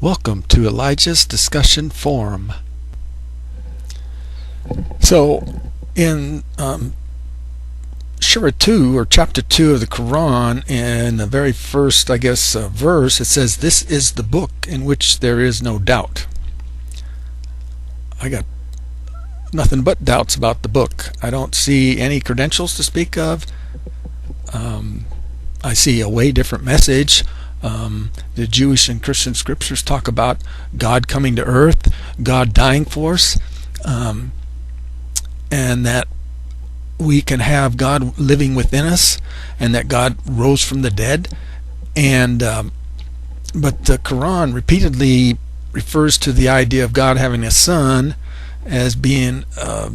Welcome to Elijah's Discussion Forum. So, in Surah 2, or chapter 2 of the Quran, in the very first, verse, it says, "This is the book in which there is no doubt." I got nothing but doubts about the book. I don't see any credentials to speak of. I see a way different message. The Jewish and Christian scriptures talk about God coming to earth, God dying for us, and that we can have God living within us, and that God rose from the dead. But the Quran repeatedly refers to the idea of God having a son as being a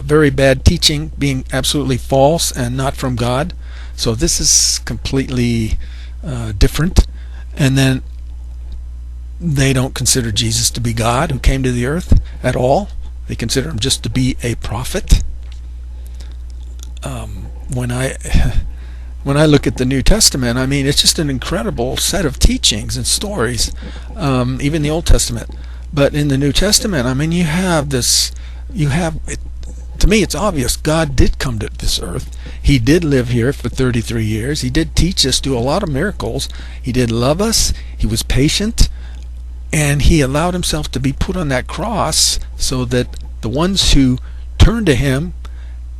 very bad teaching, being absolutely false and not from God. So this is completely different. And then they don't consider Jesus to be God who came to the earth at all. They consider him just to be a prophet. When I look at the New Testament, I mean, it's just an incredible set of teachings and stories, even the Old Testament. But in the New Testament, I mean, to me it's obvious God did come to this earth. He did live here for 33 years. He did teach us, do a lot of miracles. He did love us. He was patient. And he allowed himself to be put on that cross so that the ones who turn to him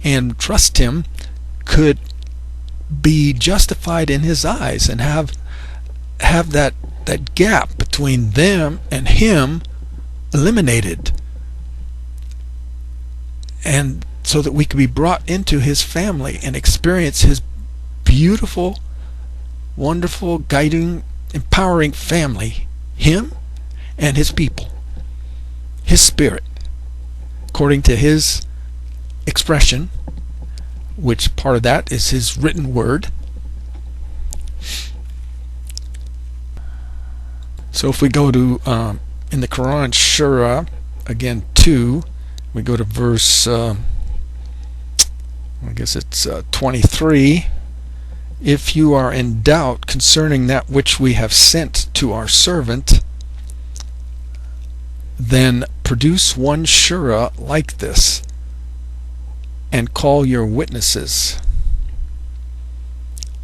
and trust him could be justified in his eyes and have that gap between them and him eliminated, and so that we could be brought into his family and experience his beautiful, wonderful, guiding, empowering family, him and his people, his spirit, according to his expression, which part of that is his written word. So if we go to in the Quran, Surah, again 2, we go to verse, I guess it's 23. "If you are in doubt concerning that which we have sent to our servant, then produce one surah like this, and call your witnesses.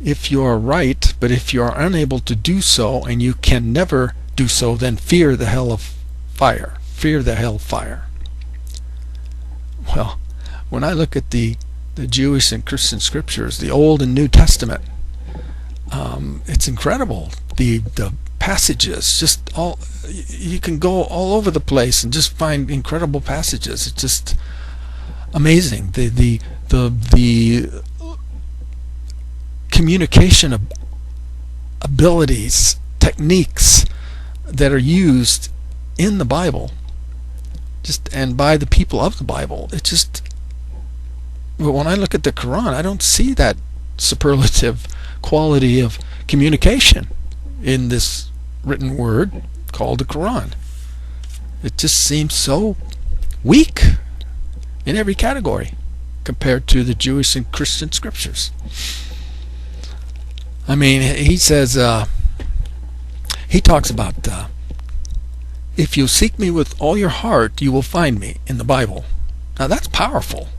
If you are right, but if you are unable to do so, and you can never do so, then fear the hell of fire. Fear the hellfire." Well, when I look at the Jewish and Christian scriptures, the Old and New Testament, it's incredible. The passages, just all, you can go all over the place and just find incredible passages. It's just amazing. The communication abilities, techniques that are used in the Bible, and by the people of the Bible. But when I look at the Quran, I don't see that superlative quality of communication in this written word called the Quran. It just seems so weak in every category compared to the Jewish and Christian scriptures. I mean, he says, he talks about, "If you seek me with all your heart, you will find me," in the Bible. Now that's powerful.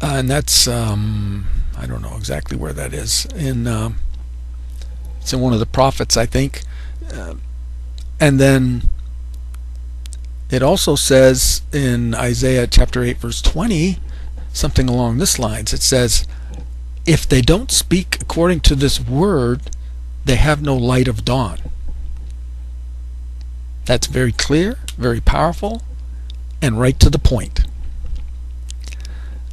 And that's, I don't know exactly where that is. It's in one of the prophets, I think. And then it also says in Isaiah chapter 8, verse 20, something along this lines. It says, "If they don't speak according to this word, they have no light of dawn." That's very clear, very powerful, and right to the point.